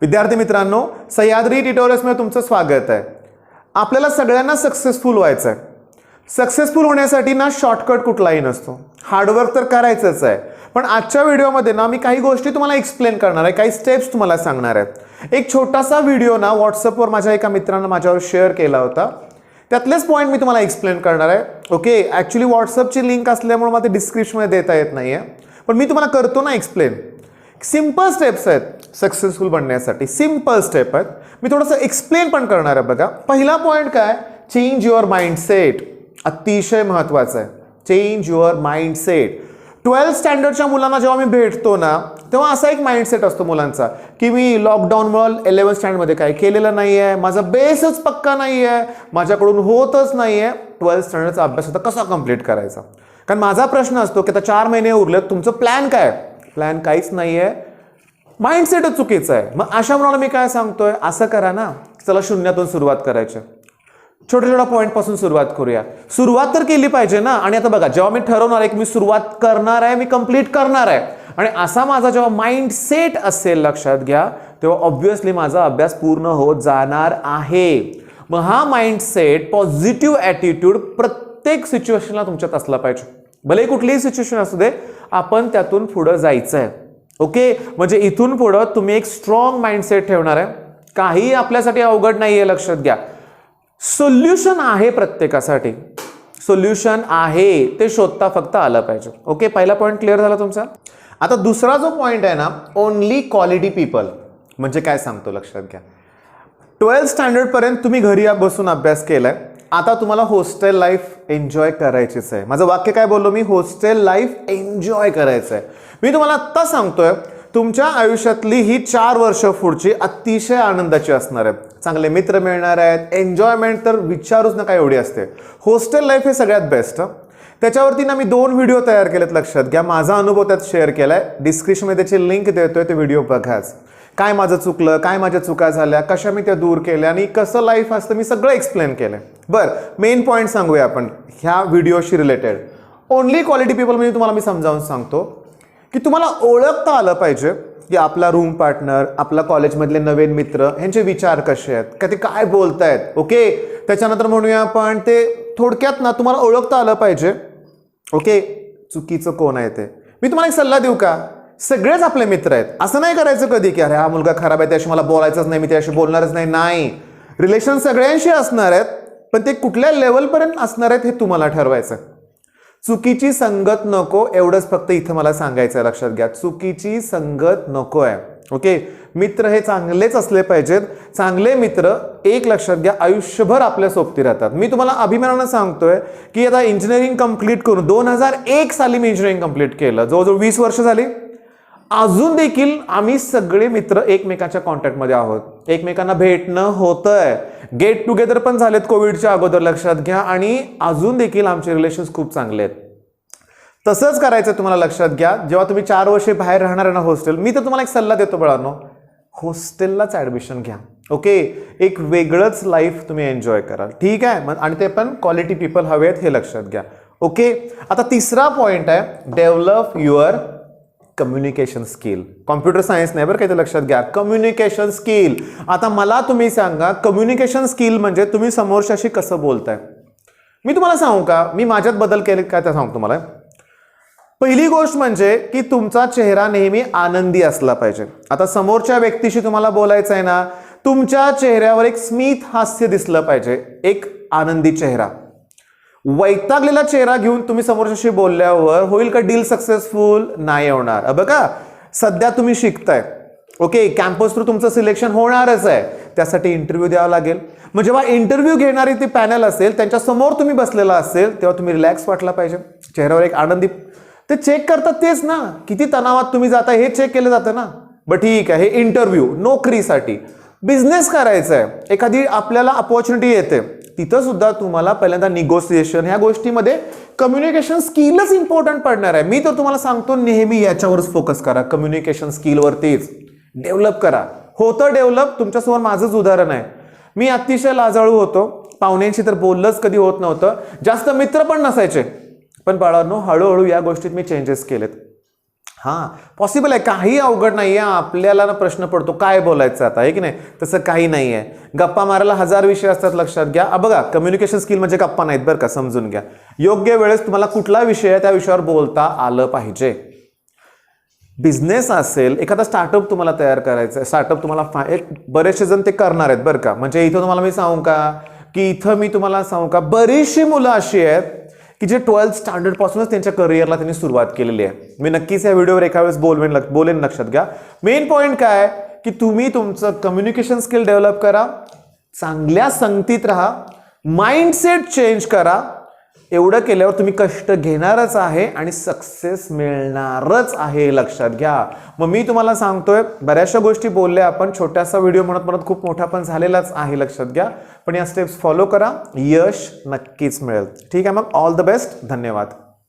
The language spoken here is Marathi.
विद्यार्थी मित्रांनो, सह्याद्री ट्युटोरियल्समध्ये तुमचं स्वागत आहे। आपल्याला सगळ्यांना सक्सेसफुल व्हायचं आहे। सक्सेसफुल होण्यासाठी ना शॉर्टकट कुठलाही नसतो, हार्डवर्क तर करायचंच आहे। पण आजच्या व्हिडिओमध्ये ना मी काही गोष्टी तुम्हाला एक्सप्लेन करणार आहे, काही स्टेप्स तुम्हाला सांगणार आहे। एक छोटासा व्हिडिओ ना व्हॉट्सअपवर माझ्या एका मित्रानं माझ्यावर शेअर केला होता, त्यातलेच पॉईंट मी तुम्हाला एक्सप्लेन करणार आहे। ओके, ॲक्च्युली व्हॉट्सअपची लिंक असल्यामुळे मला ते डिस्क्रिप्शनमध्ये देता येत नाही आहे, पण मी तुम्हाला करतो ना एक्सप्लेन। सिंपल स्टेप्स आहेत सक्सेसफुल बनण्यासाठी, सिंपल स्टेप आहेत। मी थोडंसं एक्सप्लेन पण करणार आहे। बघा, पहिला पॉईंट काय, चेंज युअर माइंडसेट। अतिशय महत्त्वाचं आहे, चेंज युअर माइंडसेट। 12th स्टँडर्डच्या मुलांना जेव्हा मी भेटतो ना, तेव्हा असा एक माइंडसेट असतो मुलांचा की मी लॉकडाऊनमुळे 11th स्टँडर्डमध्ये काय केलेलं नाही आहे, माझा बेसच पक्का नाही आहे, माझ्याकडून होतच नाही आहे, 12th स्टँडर्डचा अभ्यास आता कसा कंप्लीट करायचा। कारण माझा प्रश्न असतो की आता 4 महिने उरलेत, तुमचं प्लॅन काय? प्लॅन काहीच नाही आहे, माइंडसेटच चुकीचं आहे। मग अशा मुलाला मी काय सांगतोय, असं करा ना, चला शून्यातून सुरुवात करायची, छोट्या छोट्या पॉईंट पासून सुरुवात करूया। सुरुवात तर केली पाहिजे ना। आणि आता बघा, जेव्हा मी ठरवणार आहे की मी सुरुवात करणार आहे, मी कंप्लीट करणार आहे, आणि असा माझा जेव्हा माइंडसेट असेल, लक्षात घ्या, तेव्हा ऑब्व्हियसली माझा अभ्यास पूर्ण होत जाणार आहे। मग हा माइंडसेट, पॉझिटिव्ह ॲटिट्यूड प्रत्येक सिच्युएशनला तुमच्यात असला पाहिजे, भले कुठलीही सिच्युएशन असू दे, आपण त्यातून पुढे जायचं आहे। ओके, म्हणजे इथून पुढे तुम्ही एक स्ट्रॉंग माइंडसेट ठेवणार आहे। काही आपल्यासाठी अवघड नाहीये, लक्षात घ्या, सोल्युशन आहे प्रत्येकासाठी, सोल्युशन आहे, ते शोधता फक्त आलं पाहिजे। ओके, पहिला पॉईंट क्लिअर झाला तुमचा। आता दुसरा जो पॉईंट आहे ना, ओनली क्वालिटी पीपल, म्हणजे काय सांगतो लक्षात घ्या। 12th स्टँडर्ड पर्यंत तुम्ही घरी बसून अभ्यास केलाय, आता तुम्हाला हॉस्टेल लाईफ एन्जॉय करायचीच आहे। माझं वाक्य काय बोललो मी, हॉस्टेल लाईफ एन्जॉय करायचं आहे। मी तुम्हाला आत्ता सांगतोय, तुमच्या आयुष्यातली ही 4 वर्ष पुढची अतिशय आनंदाची असणार आहेत। चांगले मित्र मिळणार आहेत, एन्जॉयमेंट तर विचारूच नका एवढी असते। हॉस्टेल लाईफ हे सगळ्यात बेस्ट। त्याच्यावरती ना मी 2 व्हिडिओ तयार केलेत, लक्षात घ्या, माझा अनुभव त्यात शेअर केलाय, डिस्क्रिप्शनमध्ये त्याची लिंक देतोय, ते व्हिडिओ बघाच। काय माझं चुकलं, काय माझ्या चुका झाल्या, कशा मी त्या दूर केल्या, आणि कसं लाईफ असतं, मी सगळं एक्सप्लेन केलंय। बरं, मेन पॉईंट सांगूया आपण ह्या व्हिडिओशी रिलेटेड। ओनली क्वालिटी पीपल म्हणजे तुम्हाला मी समजावून सांगतो की तुम्हाला ओळखता आलं पाहिजे की आपला रूम पार्टनर, आपला कॉलेजमधले नवीन मित्र, ह्यांचे विचार कसे आहेत, का ते काय बोलतायत। ओके, त्याच्यानंतर म्हणूया आपण ते थोडक्यात ना तुम्हाला ओळखता आलं पाहिजे। ओके, चुकीचं कोण आहे ते। मी तुम्हाला एक सल्ला देऊ का, सगळेच आपले मित्र आहेत, असं नाही करायचं कधी की अरे हा मुलगा खराब आहे, त्याशी मला बोलायचंच नाही, मी त्याशी बोलणारच नाही। नाही, रिलेशन सगळ्यांशी असणार आहेत, पण ते कुठल्या लेवलपर्यंत असणार आहेत हे तुम्हाला ठरवायचं। चुकीची संगत नको, एवढंच फक्त इथं मला सांगायचं आहे, लक्षात घ्या, चुकीची संगत नको आहे। ओके, मित्र हे चांगलेच असले पाहिजेत। चांगले मित्र, एक लक्षात घ्या, आयुष्यभर आपल्या सोबती राहतात। मी तुम्हाला अभिमानानं सांगतोय की आता इंजिनिअरिंग कंप्लीट करून 2001 साली मी इंजिनिअरिंग कंप्लीट केलं, जवळजवळ 20 वर्ष झाली। अजून देखील आम्ही सगळे मित्र एकमेकांच्या कॉन्टॅक्टमध्ये आहोत, एकमेकांना भेटणं होतंय, गेट टुगेदर पण झालेत कोविडच्या अगोदर, लक्षात घ्या, आणि अजून देखील आमचे रिलेशन्स खूप चांगले आहेत। तसंच करायचं तुम्हाला, लक्षात घ्या, जेव्हा तुम्ही 4 वर्षे बाहेर राहणार आहे ना हॉस्टेल, मी तर तुम्हाला एक सल्ला देतो बाळांनो, हॉस्टेललाच ॲडमिशन घ्या। ओके, एक वेगळंच लाईफ तुम्ही एन्जॉय कराल, ठीक आहे, आणि ते पण क्वालिटी पीपल हवेत, हे लक्षात घ्या। ओके, आता तिसरा पॉईंट आहे, develop your communication skill. Computer science नाही बरं, काही लक्षात घ्या, कम्युनिकेशन स्किल। आता मला तुम्ही सांगा, कम्युनिकेशन स्किल म्हणजे तुम्ही समोरच्याशी कसं बोलताय। मी तुम्हाला सांगू का, मी माझ्यात बदल केले काय ते सांगतो तुम्हाला। पहिली गोष्ट म्हणजे की तुमचा चेहरा नेहमी आनंदी असला पाहिजे। आता समोरच्या व्यक्तीशी तुम्हाला बोलायचं आहे ना, तुमच्या चेहऱ्यावर एक स्मित हास्य दिसलं पाहिजे, एक आनंदी चेहरा। वैतागलेला चेहरा घेऊन तुम्ही समोरच्याशी बोलल्यावर होईल का डील सक्सेसफुल? नाही होणार। बघा, सध्या तुम्ही शिकताय, ओके, कॅम्पस थ्रू तुमचं सिलेक्शन होणारच आहे, त्यासाठी इंटरव्ह्यू द्यावा लागेल। मग जेव्हा इंटरव्ह्यू घेणारी ती पॅनल असेल, त्यांच्या समोर तुम्ही बसलेला असेल, तेव्हा तुम्ही रिलॅक्स वाटला पाहिजे, चेहऱ्यावर एक आनंदी, ते चेक करतात तेच ना, किती तणावात तुम्ही जाता हे चेक केलं जातं ना। बरं ठीक आहे, हे इंटरव्ह्यू, नोकरीसाठी, बिझनेस करायचा आहे, एखादी आपल्याला अपॉर्च्युनिटी येते, तिथं सुद्धा तुम्हाला पहिल्यांदा निगोसिएशन, ह्या गोष्टीमध्ये कम्युनिकेशन स्किलच इम्पॉर्टंट पडणार आहे। मी तर तुम्हाला सांगतो, नेहमी याच्यावरच फोकस करा, कम्युनिकेशन स्किलवरतीच डेव्हलप करा। होतं डेव्हलप, तुमच्यासमोर माझंच उदाहरण आहे। मी अतिशय लाजाळू होतो, पाहुण्यांशी तर बोललंच कधी होत नव्हतं, जास्त मित्र पण नसायचे, पण बाळांनो हळूहळू या गोष्टीत मी चेंजेस केलेत। हां, पॉसिबल आहे, काही अवघड नाही आहे. आपल्याला ना प्रश्न पडतो काय बोलायचं आता, आहे की नाही? तसं काही नाही आहे. गप्पा मारायला 1000 विषय असतात, लक्षात घ्या. बघा, कम्युनिकेशन स्किल म्हणजे गप्पा नाहीत बरं का, समजून घ्या. योग्य वेळेस तुम्हाला कुठला विषय आहे त्या विषयावर बोलता आलं पाहिजे. बिझनेस असेल, एखादा स्टार्टअप तुम्हाला तयार करायचा आहे, स्टार्टअप तुम्हाला बरेचसे जण ते करणार आहेत बरं का. म्हणजे इथं तुम्हाला मी सांगू का, की इथं मी तुम्हाला सांगू का, बरीचशी मुलं अशी आहेत की जे 12th स्टँडर्ड पासूनच त्यांच्या करिअरला त्यांनी सुरुवात केलेली आहे. मी नक्कीच या व्हिडिओवर एका वेळेस बोलेन, लक्षात घ्या. मेन पॉईंट काय, की तुम्ही तुमचं कम्युनिकेशन स्किल डेव्हलप करा, चांगल्या संगतीत राहा, माइंडसेट चेंज करा. एवढं केल्यावर तुम्ही कष्ट घेणारच आहे आणि सक्सेस मिळणारच आहे, लक्षात घ्या. मग मी तुम्हाला सांगतोय, बऱ्याचशा गोष्टी बोलल्या आपण, छोटासा व्हिडिओ म्हणत खूप मोठा पण झालेलाच आहे, लक्षात घ्या. पण या स्टेप्स फॉलो करा, यश नक्कीच मिळेल. ठीक आहे, मग ऑल द बेस्ट. धन्यवाद.